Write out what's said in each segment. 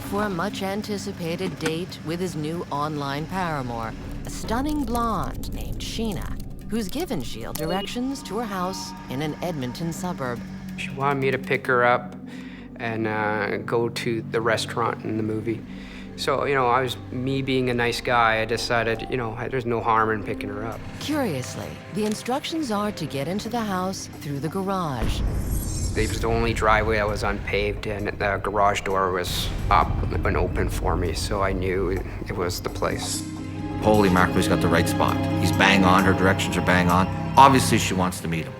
for a much-anticipated date with his new online paramour, a stunning blonde named Sheena, who's given Gilles directions to her house in an Edmonton suburb. She wanted me to pick her up and go to the restaurant in the movie. So, me being a nice guy, I decided, there's no harm in picking her up. Curiously, the instructions are to get into the house through the garage. It was the only driveway that was unpaved, and the garage door was up and open for me, so I knew it was the place. Holy mackerel, he's got the right spot. He's bang on, her directions are bang on. Obviously, she wants to meet him.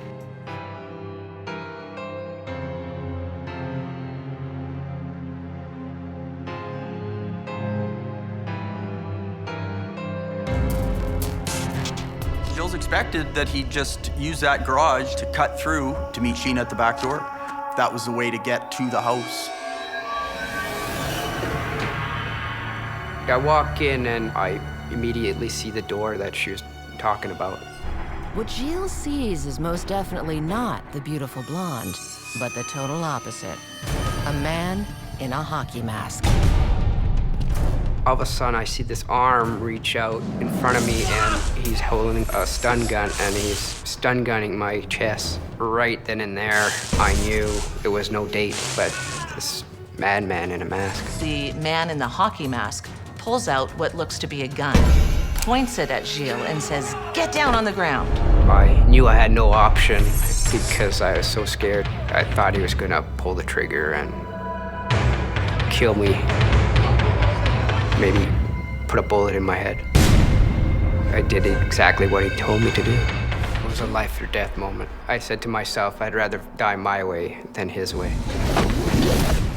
Gilles expected that he'd just use that garage to cut through to meet Sheena at the back door. That was the way to get to the house. I walk in and I immediately see the door that she was talking about. What Gilles sees is most definitely not the beautiful blonde, but the total opposite. A man in a hockey mask. All of a sudden, I see this arm reach out in front of me, and he's holding a stun gun, and he's stun gunning my chest. Right then and there, I knew it was no date, but this madman in a mask. The man in the hockey mask pulls out what looks to be a gun, points it at Gilles, and says, "Get down on the ground." I knew I had no option because I was so scared. I thought he was gonna pull the trigger and kill me. Maybe put a bullet in my head. I did exactly what he told me to do. It was a life or death moment. I said to myself, I'd rather die my way than his way.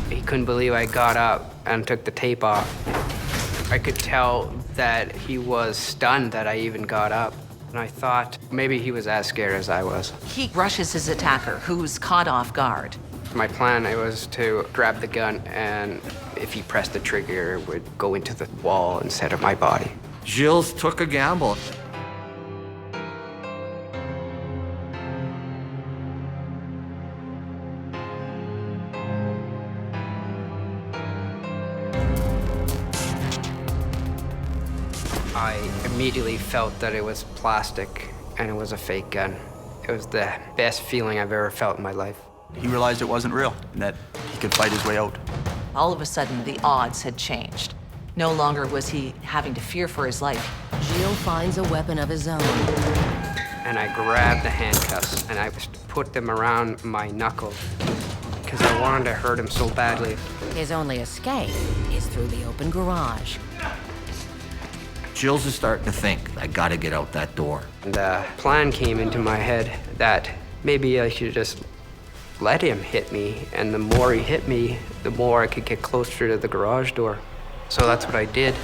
He couldn't believe I got up and took the tape off. I could tell that he was stunned that I even got up. And I thought maybe he was as scared as I was. He rushes his attacker, who's caught off guard. My plan was to grab the gun, and if he pressed the trigger, it would go into the wall instead of my body. Gilles took a gamble. I immediately felt that it was plastic and it was a fake gun. It was the best feeling I've ever felt in my life. He realized it wasn't real and that he could fight his way out. All of a sudden, the odds had changed. No longer was he having to fear for his life. Gilles finds a weapon of his own. And I grabbed the handcuffs and I put them around my knuckle because I wanted to hurt him so badly. His only escape is through the open garage. Gilles is starting to think, I gotta get out that door. And the plan came into my head that maybe I should just let him hit me, and the more he hit me, the more I could get closer to the garage door. So that's what I did.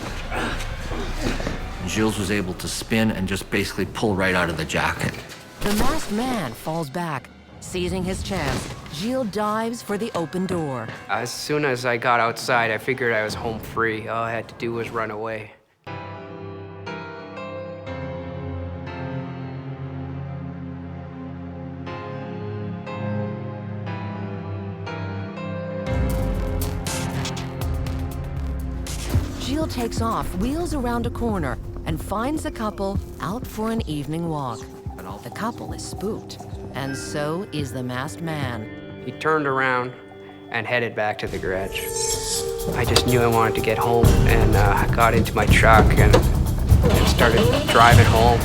Gilles was able to spin and just basically pull right out of the jacket. The masked man falls back. Seizing his chest, Gilles dives for the open door. As soon as I got outside, I figured I was home free. All I had to do was run away. Gilles takes off, wheels around a corner, and finds the couple out for an evening walk. The couple is spooked, and so is the masked man. He turned around and headed back to the garage. I just knew I wanted to get home, and I got into my truck and started driving home.